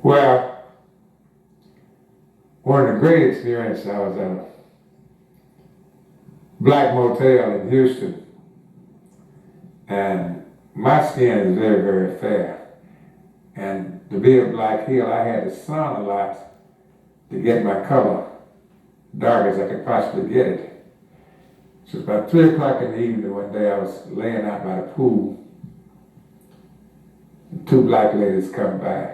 Well, one of the great experiences, I was at a black motel in Houston, and my skin is very, very fair. And to be a black heel, I had to sun a lot to get my color dark as I could possibly get it. So it's about 3 o'clock in the evening one day, I was laying out by the pool, and 2 black ladies come by.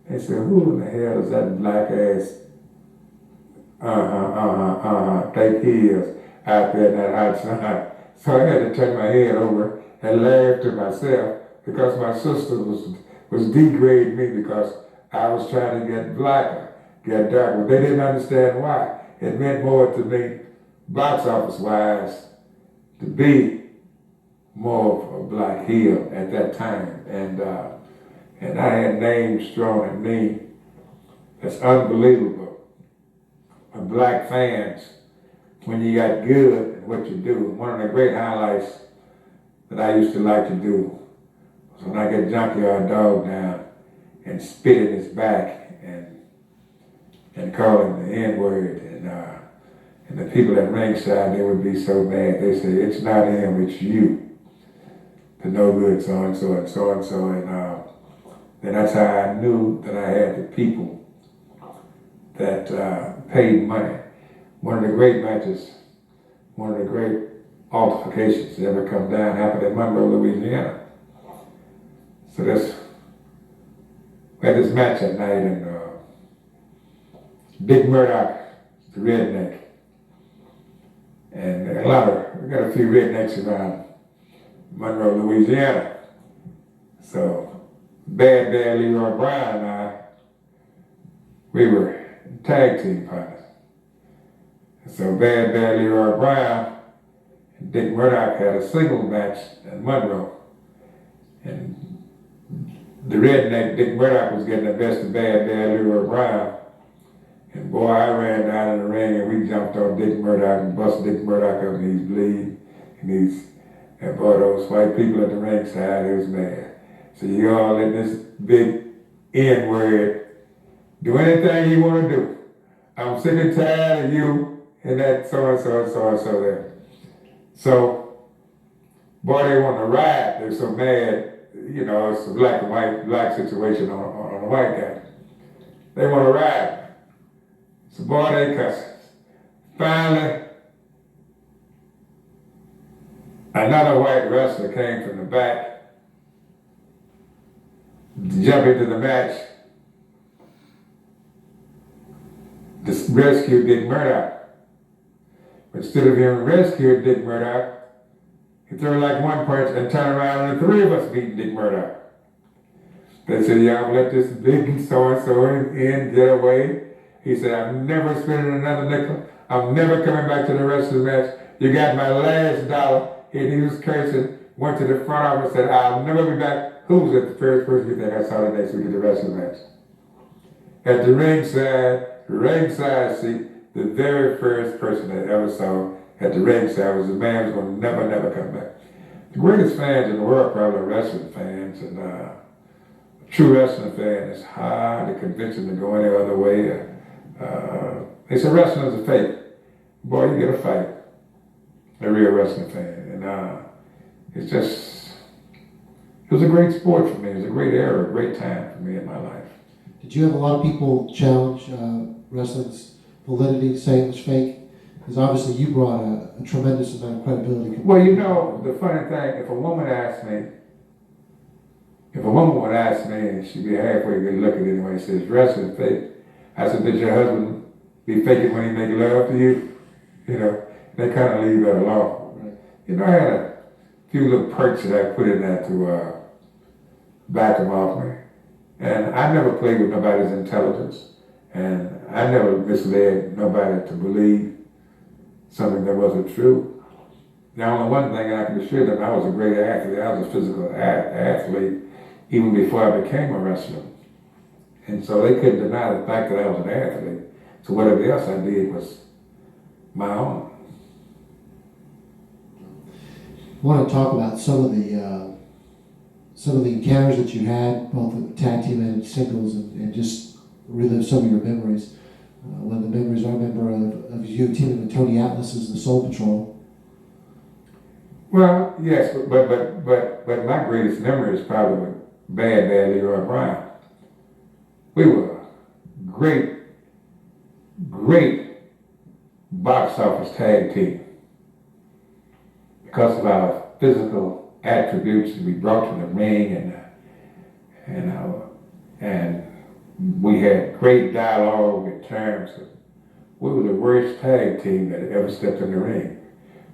They said, who in the hell is that black ass, take heels out there in that hot sun? So I had to turn my head over and laugh to myself because my sister was degrading me because I was trying to get blacker, get darker. They didn't understand why. It meant more to me, box office wise, to be more of a black heel at that time. And I had names thrown at me that's unbelievable. Of black fans, when you got good at what you do. One of the great highlights that I used to like to do was when I get Junkyard Dog down and spit in his back and call him the N-word. And the people at ringside, they would be so mad. They say, it's not him, it's you. The no good so-and-so and so-and-so. And that's how I knew that I had the people that paid money. One of the great matches, one of the great altercations that ever come down happened in Monroe, Louisiana. So we had this match at night, and Dick Murdoch, the redneck, and we got a few rednecks around Monroe, Louisiana. So Bad Leroy Brown and I, we were tag team partners. So Bad Leroy Brown and Dick Murdoch had a single match at Monroe. And the redneck Dick Murdoch was getting the best of Bad Leroy Brown. And boy, I ran down in the ring and we jumped on Dick Murdoch and busted Dick Murdoch up and he's bleeding. And boy, those white people at the ringside, it was bad. So you all let this big N-word do anything you want to do. I'm sick and tired of you and that so-and-so and so-and-so there. So, boy, they want to riot. They're so mad. You know, it's a black and white situation on a white guy. They want to riot. So, boy, they cussing. Finally, another white wrestler came from the back to jump into the match to rescue Dick Murdoch. But instead of him rescuing Dick Murdoch, he threw like one punch and turned around and the 3 of us beat Dick Murdoch. They said, y'all let this big so-and-so in get away. He said, I'm never spending another nickel. I'm never coming back to the rest of the match. You got my last dollar. And he was cursing, went to the front office and said, I'll never be back. Who was the first person you think I saw the next week at the rest of the match? At the ringside seat, the very first person I ever saw at the ringside was a man who's going to never come back. The greatest fans in the world probably are wrestling fans, and a true wrestling fan is hard to convince them to go any other way. They say wrestling is a fake. Boy, you get a fight. A real wrestling fan. And it was a great sport for me. It was a great era, a great time for me in my life. Did you have a lot of people challenge wrestling's validity, saying it was fake? Because obviously you brought a tremendous amount of credibility. Well, you know, the funny thing, if a woman would ask me, and she'd be halfway good looking anyway, says, wrestling fake. I said, did your husband be faking when he make love to you? You know, they kind of leave that alone. Right. You know, I had a few little perks that I put in there to back them off me. And I never played with nobody's intelligence. And I never misled nobody to believe something that wasn't true. Now, only one thing I can assure them, I was a great athlete. I was a physical athlete even before I became a wrestler. And so they couldn't deny the fact that I was an athlete. So whatever else I did was my own. I want to talk about some of the some of the encounters that you had, both with tag team and singles, and just relive some of your memories. One of the memories I remember of you teaming with Tony Atlas as the Soul Patrol. Well, yes, but my greatest memory is probably with Bad Leroy Brown. We were a great box office tag team because of our physical attributes that we brought to the ring, and we had great dialogue in terms of we were the worst tag team that ever stepped in the ring.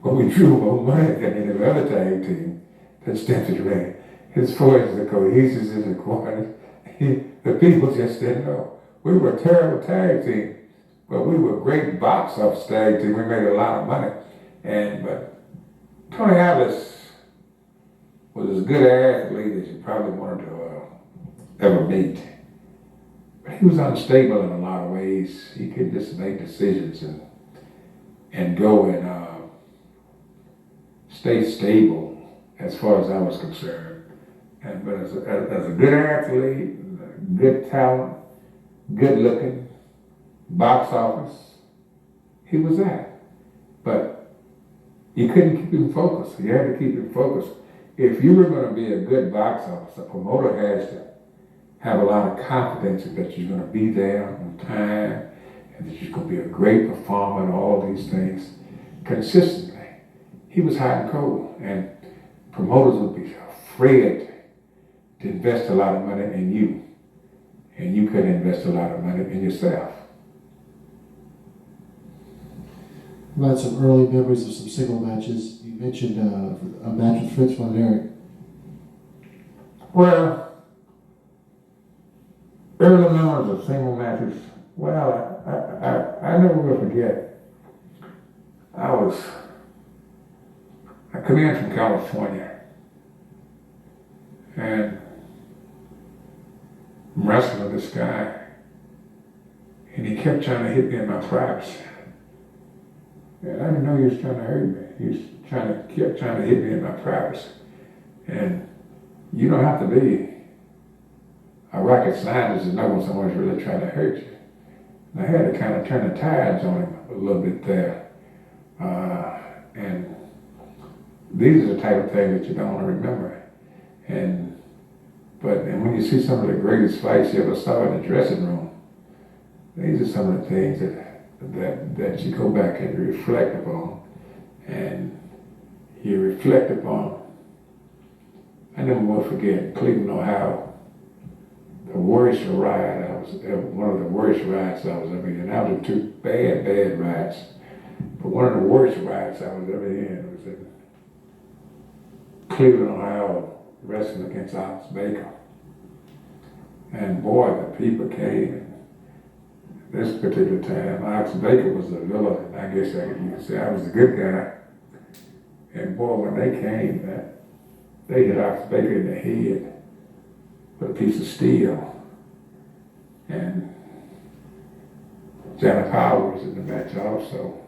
But we drew more money than any other tag team that stepped in the ring. As far as the cohesiveness in the corners, the people just didn't know. We were a terrible tag team, but we were a great box office tag team. We made a lot of money. But Tony Atlas was as good an athlete as you probably wanted to ever meet. But he was unstable in a lot of ways. He couldn't just make decisions and go and stay stable as far as I was concerned. But as a good athlete, good talent, good looking, box office, he was that. But you couldn't keep him focused. You had to keep him focused. If you were going to be a good box office, a promoter has to have a lot of confidence that you're going to be there on time and that you're going to be a great performer and all these things consistently. He was hot and cold, and promoters would be afraid to invest a lot of money in you, and you couldn't invest a lot of money in yourself. About some early memories of some single matches. You mentioned a match with Fritz von Erich. Well, early memories of single matches. Well, I never will forget. I come in from California, and I'm wrestling with this guy, and he kept trying to hit me in my privacy. And I didn't know he was trying to hurt me. He was kept trying to hit me in my privacy. And you don't have to be a rocket scientist to know when someone's really trying to hurt you. And I had to kind of turn the tides on him a little bit there. And these are the type of things that you don't want to remember. And when you see some of the greatest fights you ever saw in the dressing room, these are some of the things that you go back and reflect upon. And you reflect upon. I never will forget Cleveland, Ohio, the worst riot. One of the worst riots I was ever in. I was in two bad riots. But one of the worst riots I was ever in was in Cleveland, Ohio, wrestling against Ox Baker. And boy, the people came. This particular time, Ox Baker was the villain, and I guess you could say I was the good guy. And boy, when they came, they hit Ox Baker in the head with a piece of steel. And Johnny Powell was in the match also.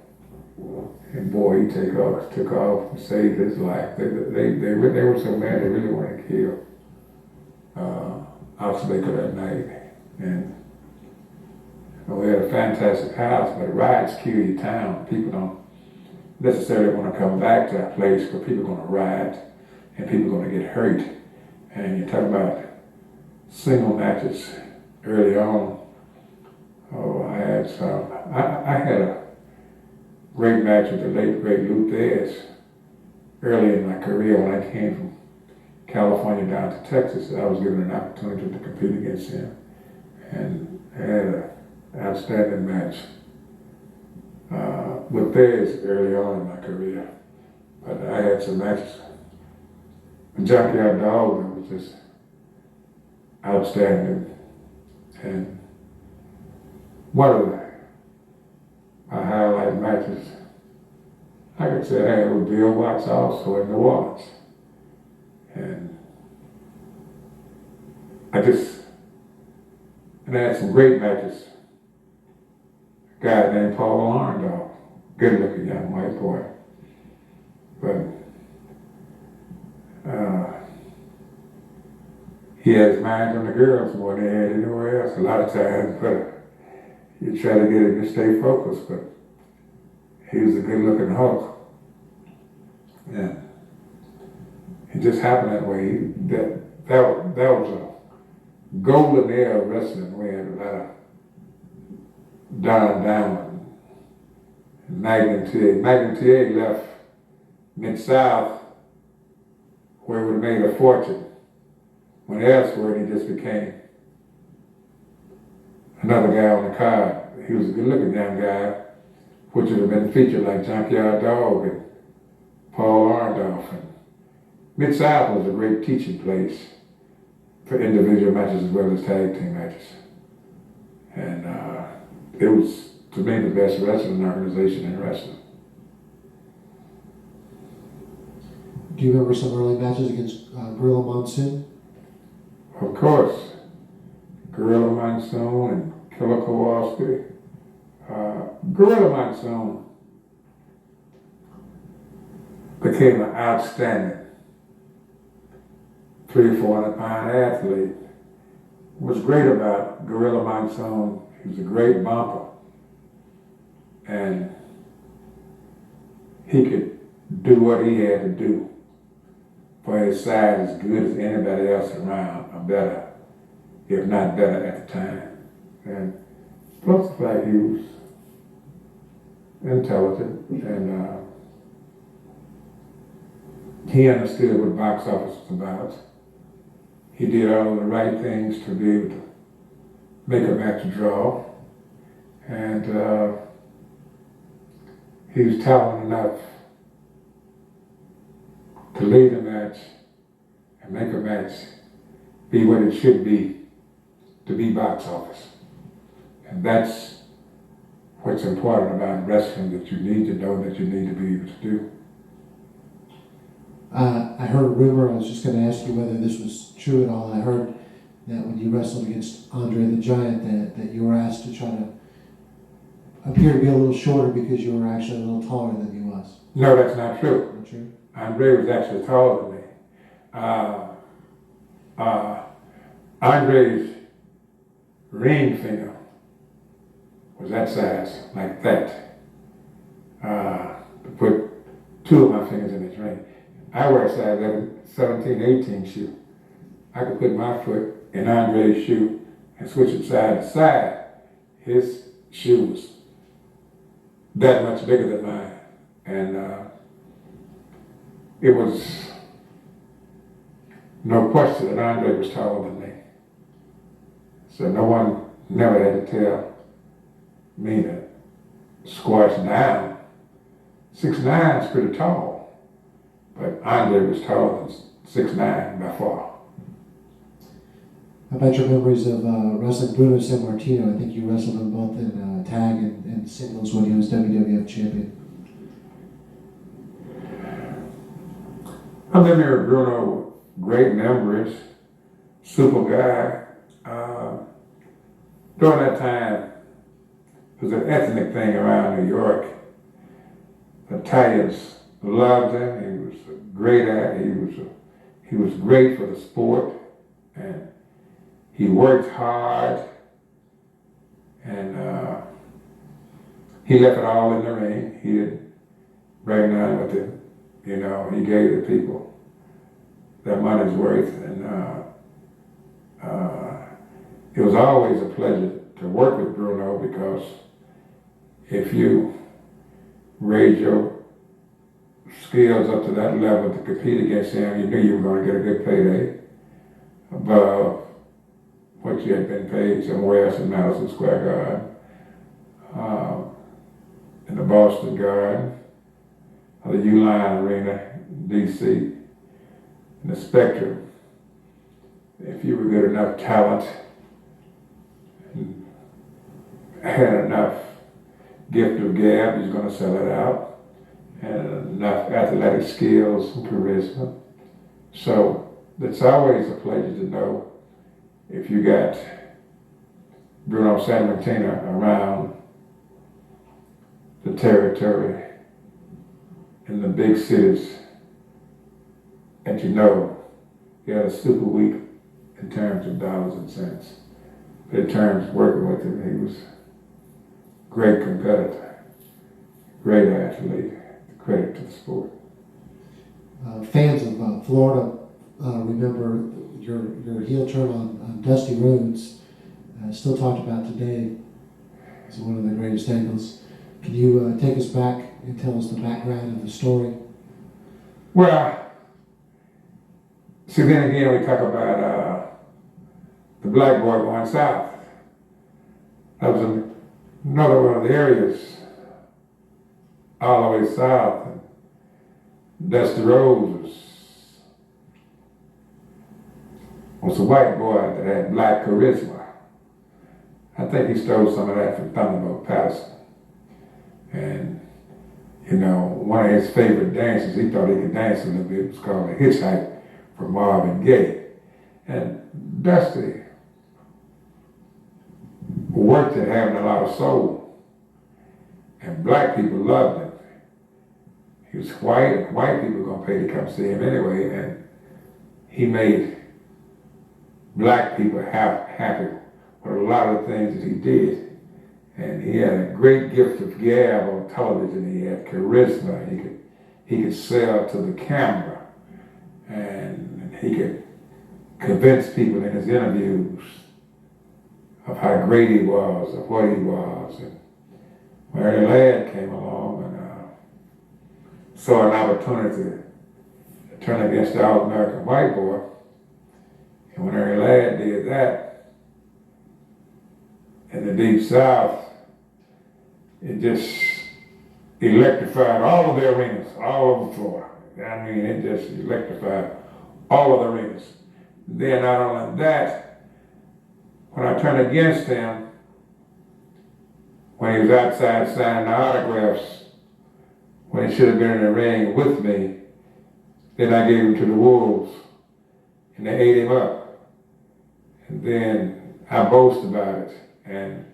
And boy, he took off and saved his life. They were so mad they really wanted to kill Ox Baker that night. And we had a fantastic house, but riots kill your town. People don't necessarily want to come back to that place where people are going to riot and people are going to get hurt. And you talk about single matches early on. Oh, I had some. I had a great match with the late great Lou Thez early in my career when I came from California down to Texas. I was given an opportunity to compete against him, and I had an outstanding match with Thez early on in my career. But I had some matches with Junkyard Dog that was just outstanding. And one of my highlight matches, I could say I had with Bill Watts also in New Orleans. And I had some great matches. A guy named Paul Arndall, good looking young white boy. But he had his mind on the girls more than he had anywhere else a lot of times, but you try to get him to stay focused, but he was a good-looking Hulk. And it just happened that way. That was a golden era of wrestling. We had a lot of Don Diamond, Magnum TA. Magnum TA left Mid-South where he would have made a fortune. When elsewhere, he just became another guy on the card. He was a good-looking young guy, which would have been featured like Junkyard Dog and Paul Arndorff. And Mid-South was a great teaching place for individual matches as well as tag team matches. And it was, to me, the best wrestling organization in wrestling. Do you remember some early matches against Gorilla Monsoon? Of course, Gorilla Monsoon and Killer Kowalski. Gorilla Monsoon became an outstanding 300 or 400 pound athlete. What's great about Gorilla Monsoon, he was a great bumper. And he could do what he had to do for his size as good as anybody else around, or better, if not better at the time. And plus the fact he was intelligent and he understood what box office was about. He did all of the right things to be able to make a match draw. And he was talented enough to lead a match and make a match be what it should be, to be box office. And that's what's important about wrestling, that you need to know, that you need to be able to do. I heard a rumor, I was just going to ask you whether this was true at all. I heard that when you wrestled against Andre the Giant that you were asked to try to appear to be a little shorter because you were actually a little taller than he was. No, that's not true. Not true? Andre was actually taller than me. Andre's ring finger was that size, like that. To put two of my fingers in his ring. I wear a size 17, 18 shoe. I could put my foot in Andre's shoe and switch it side to side. His shoe was that much bigger than mine. And it was no question that Andre was taller than me. So no one never had to tell me to squash down. 6'9" is pretty tall, but Andre was taller than 6'9" by far. How about your memories of wrestling Bruno Sammartino? I think you wrestled him both in tag and singles when he was WWF champion. I remember Bruno, great memories, super guy. During that time, it was an ethnic thing around New York. The Italians loved him. He was a great actor. He was great for the sport, and he worked hard, and he left it all in the ring. He didn't bring none with him. You know, he gave the people their money's worth, and it was always a pleasure to work with Bruno, because if you raise your skills up to that level to compete against him, you knew you were going to get a good payday above what you had been paid somewhere else in Madison Square Garden, in the Boston Garden, or the Uline Arena, DC, in the Spectrum. If you were good enough talent and had enough gift of gab, you was going to sell it out, and enough athletic skills and charisma. So it's always a pleasure to know if you got Bruno Sammartino around the territory in the big cities, and you know you had a super week in terms of dollars and cents. But in terms of working with him, he was a great competitor, great athlete, credit to the sport. Fans of Florida remember your heel turn on Dusty Rhodes, still talked about today as one of the greatest angles. Can you take us back and tell us the background of the story? Well, see, then again, we talk about the black boy going south. That was another one of the areas all the way south. Dusty Rhodes was a white boy that had black charisma. I think he stole some of that from Thunderbolt Patterson. And, you know, one of his favorite dances, he thought he could dance a little bit, was called a hitchhike from Marvin Gaye. And Dusty worked at having a lot of soul. And black people loved him. He was white, and white people were gonna pay to come see him anyway, and he made black people happy with a lot of things that he did. And he had a great gift of gab on television. He had charisma. He could sell to the camera, and he could convince people in his interviews of how great he was, of what he was. And when Ernie Ladd came along and saw an opportunity to turn against the all-American white boy, and when Ernie Ladd did that, in the Deep South, it just electrified all of the arenas, all over Florida. I mean, it just electrified all of the arenas. Then not only that, when I turned against him, when he was outside signing the autographs, when he should have been in the ring with me, then I gave him to the wolves, and they ate him up. And then I boasted about it. And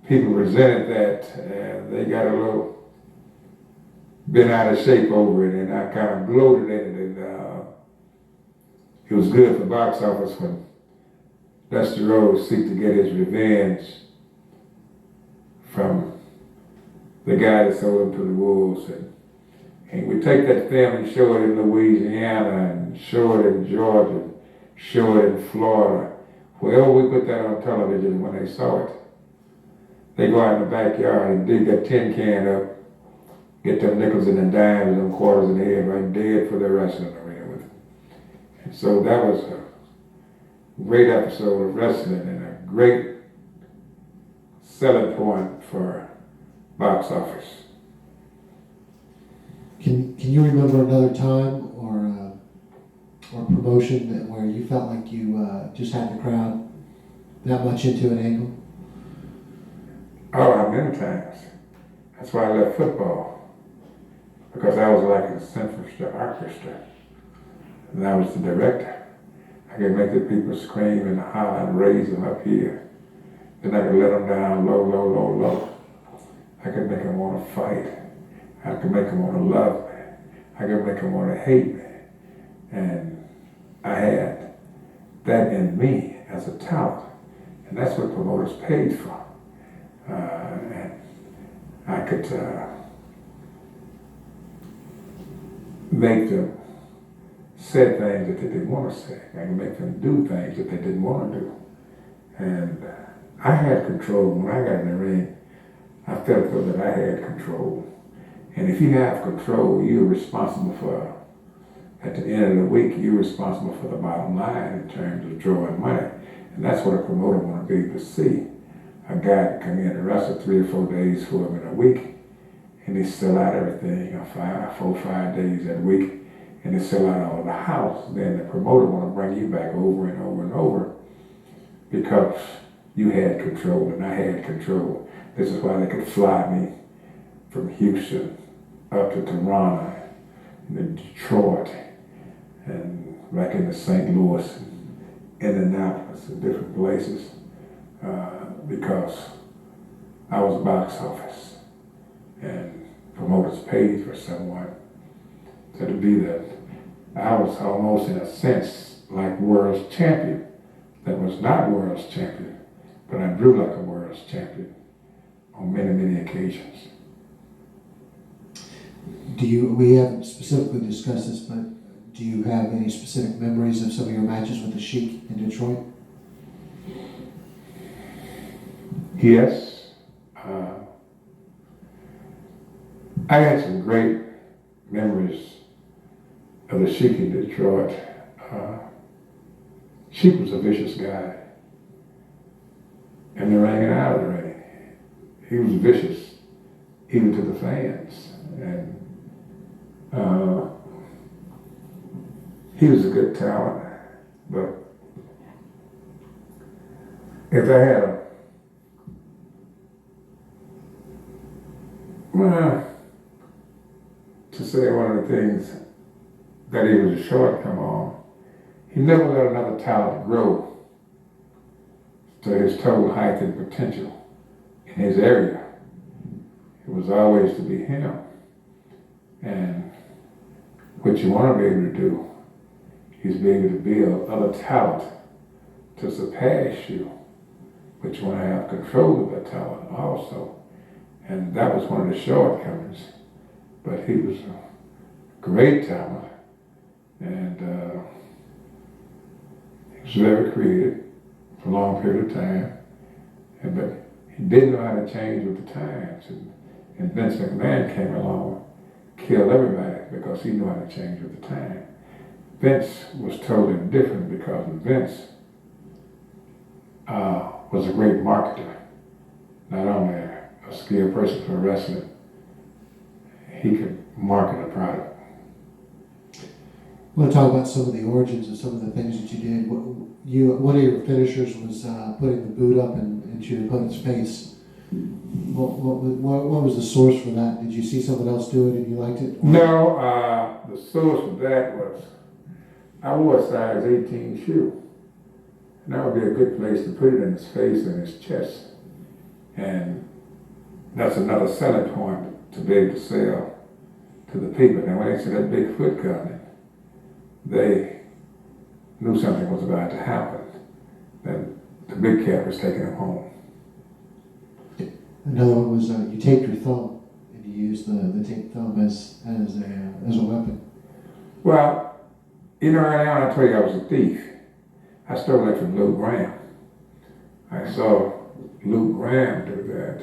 people resented that, and they got a little bent out of shape over it, and I kind of bloated in it, and it was good for box office when Dusty Rhodes seeked to get his revenge from the guy that sold him to the wolves. And we take that film and show it in Louisiana, and show it in Georgia, show it in Florida. Wherever we put that on television, when they saw it, they go out in the backyard and dig that tin can up, get them nickels and them dimes and them quarters in the head, right dead for their wrestling arena with it. And so that was a great episode of wrestling and a great selling point for box office. Can you remember another time or promotion that where you felt like you just had the crowd that much into an angle? Oh, many times. That's why I left football, because I was like a symphony orchestra, and I was the director. I could make the people scream and holler and raise them up here. Then I could let them down low, low, low, low. I could make them want to fight. I could make them want to love me. I could make them want to hate me. And I had that in me as a talent. And that's what promoters paid for. And I could make them say things that they didn't want to say. I could make them do things that they didn't want to do. And I had control. When I got in the ring, I felt though that I had control. And if you have control, you're responsible for, at the end of the week, you're responsible for the bottom line in terms of drawing money. And that's what a promoter want to be able to see. A guy can come in and wrestle 3 or 4 days for him in a week, and they sell out everything, 4 or 5 days that week, and they sell out all the house. Then the promoter want to bring you back over and over and over because you had control and I had control. This is why they could fly me from Houston up to Toronto, and then Detroit, and back into St. Louis, and Indianapolis, and different places, because I was box office, and promoters paid for someone to be that. I was almost, in a sense, like world champion, that was not world's champion, but I drew like a world's champion on many, many occasions. We haven't specifically discussed this, but do you have any specific memories of some of your matches with the Sheik in Detroit? Yes. I had some great memories of the Sheik in Detroit. Sheik was a vicious guy. In the ring and out of the ring. He was vicious, even to the fans. And he was a good talent. But if I had a to say one of the things that he was a shortcoming on, he never let another talent grow to his total height and potential in his area. It was always to be him. And what you want to be able to do is be able to build other talent to surpass you, but you want to have control of that talent also. And that was one of the shortcomings. But he was a great talent, and he was very creative for a long period of time. But he didn't know how to change with the times. And Vince McMahon came along, killed everybody because he knew how to change with the time. Vince was totally different because Vince was a great marketer, not only a skilled person for wrestling. He could market a product. I want to talk about some of the origins of some of the things that you did. One of your finishers was putting the boot up into your opponent's face. What was the source for that? Did you see someone else do it and you liked it? No, the source of that was I wore a size 18 shoe. And that would be a good place to put it in his face and his chest. And that's another selling point to be able to sell to the people. And when they see that big foot coming, they knew something was about to happen. That the big cat was taking him home. Another one was you taped your thumb and you used the taped thumb as a weapon. Well, you know, early on I told you I was a thief. I stole that from Lou Graham. I saw Lou Graham do that,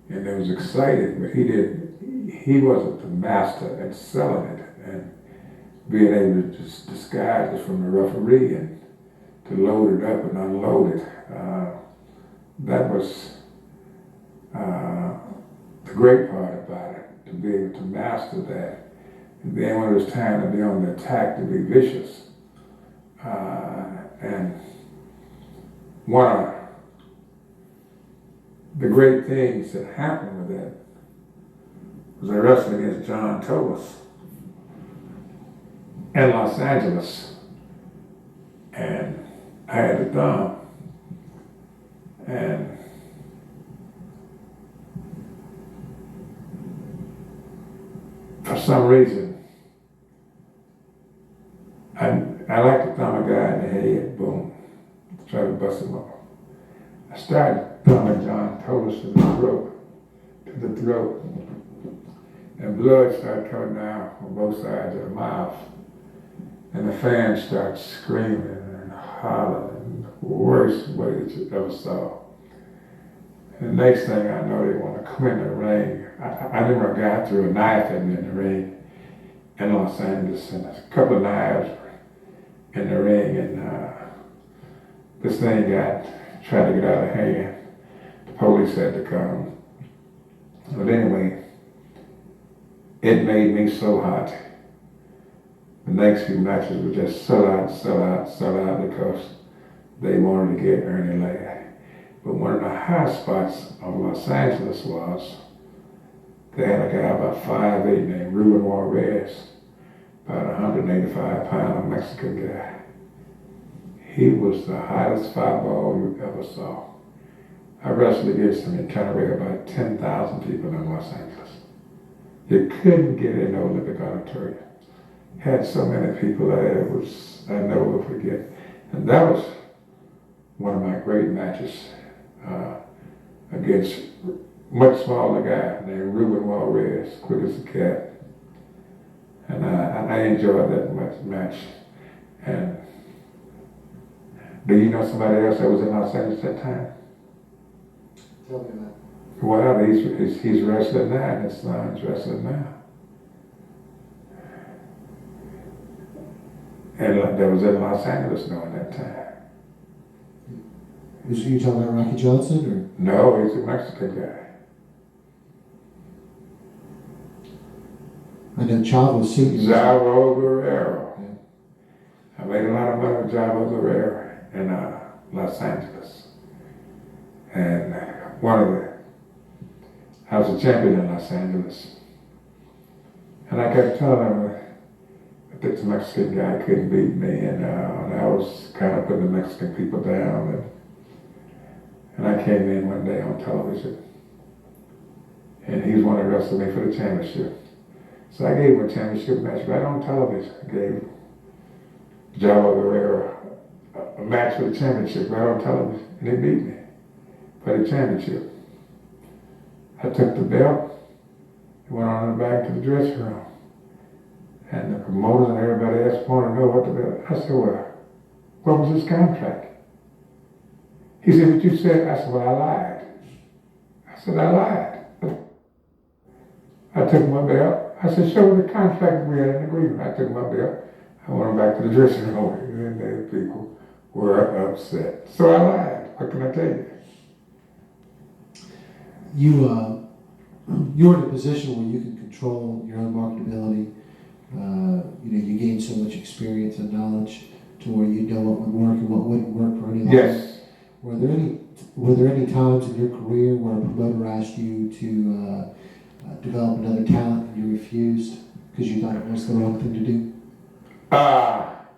and it was exciting, but he wasn't the master at selling it and being able to just disguise it from the referee and to load it up and unload it. That was the great part about it, to be able to master that. And then when it was time to be on the attack, to be vicious. And one of the great things that happened with that was I wrestled against John Tolos in Los Angeles. And I had the thumb. And for some reason, I like to thumb a guy in the head, boom, try to bust him up. I started thumbing John Tolos to the throat, and blood started coming down from both sides of the mouth, and the fans started screaming and hollering, the worst way that you ever saw. And the next thing I know, they want to come in the ring. I remember a guy threw a knife at me in the ring in Los Angeles, and a couple of knives in the ring, and this thing tried to get out of hand. The police had to come. But anyway, it made me so hot. The next few matches were just sell out because they wanted to get Ernie laid. But one of the high spots of Los Angeles was they had a guy about 5'8" named Ruben Juarez, about 185-pound Mexican guy. He was the hottest fireball you ever saw. I wrestled against him in Canterbury, about 10,000 people in Los Angeles. You couldn't get in the Olympic auditorium. Had so many people there, I never will forget. And that was one of my great matches against much smaller guy named Ruben Juarez, quick as a cat. And I enjoyed that match. And do you know somebody else that was in Los Angeles at that time? Tell me about it. Well, he's wrestling now, and his son's wrestling now. And that was in Los Angeles during that time. Was you talking about Rocky Johnson, or? No, he's a Mexican guy. I know Chavo Senior. Chavo Guerrero. Yeah. I made a lot of money with Chavo Guerrero in Los Angeles. And I was a champion in Los Angeles. And I kept telling him that this Mexican guy couldn't beat me, and I was kind of putting the Mexican people down. And I came in one day on television, and he wanted to wrestle me for the championship. So I gave him a championship match right on television. I gave Chavo Guerrero a match for the championship right on television, and he beat me for the championship. I took the belt and went on back to the dressing room. And the promoters and everybody else wanted to know what the belt. I said, well, what was his contract? He said, what you said? I said, well, I lied. I said, I lied. I took my belt. I said, show me the contract. We had an agreement. I took my belt. I went back to the dressing room, and the people were upset. So I lied. What can I tell you? You're in a position where you can control your own marketability. You gain so much experience and knowledge to where you know what would work and what wouldn't work for any. Yes. Were there any times in your career where a promoter asked you to develop another talent and you refused because you thought it was the wrong thing to do?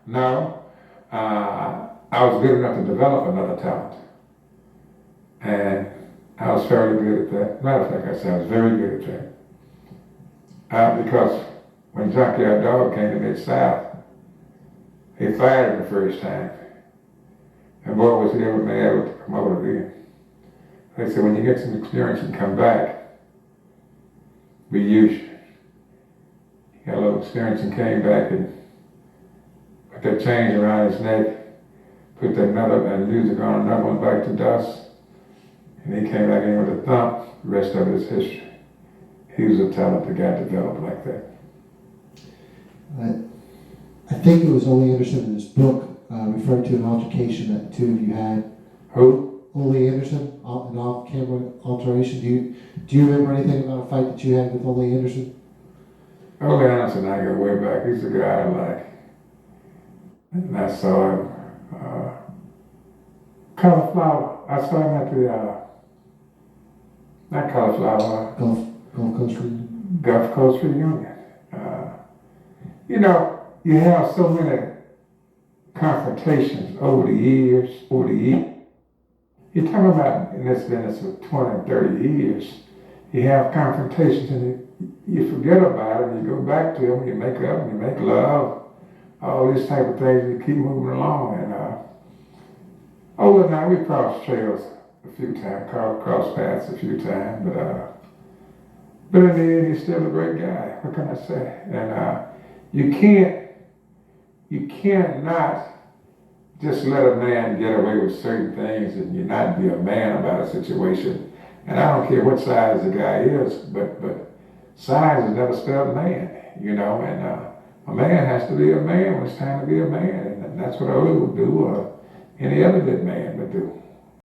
No. I was good enough to develop another talent. And I was fairly good at that. Matter of fact, I said I was very good at that. Because when Junkyard Dog came to Mid-South, he fired him the first time. And boy, was he ever mad with the promoter then. They said, when you get some experience and come back, we use you. He got a little experience and came back and put that chain around his neck, put that music on, another one back to dust. And he came back in with a thump. The rest of it is history. He was a talented guy developed like that. I think it was Ole Anderson in his book referred to an altercation that the two of you had. Who? Ole Anderson, an off-camera alteration. Do you remember anything about a fight that you had with Ole Anderson? Ole Anderson, I go way back. He's a guy I like. And I saw him. Cauliflower. I saw him at the, not Cauliflower. Gulf Coast Reunion. Gulf Coast Reunion. You have so many confrontations over the years. You're talking about in this business for 20, 30 years. You have confrontations and you forget about it, you go back to them, you make up, you make love, all these type of things, you keep moving along. And Ole and I, we crossed trails a few times, crossed paths a few times, but in the end, he's still a great guy. What can I say? And you can't not just let a man get away with certain things and you not be a man about a situation. And I don't care what size the guy is, but size is never spelled man, and a man has to be a man when it's time to be a man, and that's what Ole would do, or any other good man would do.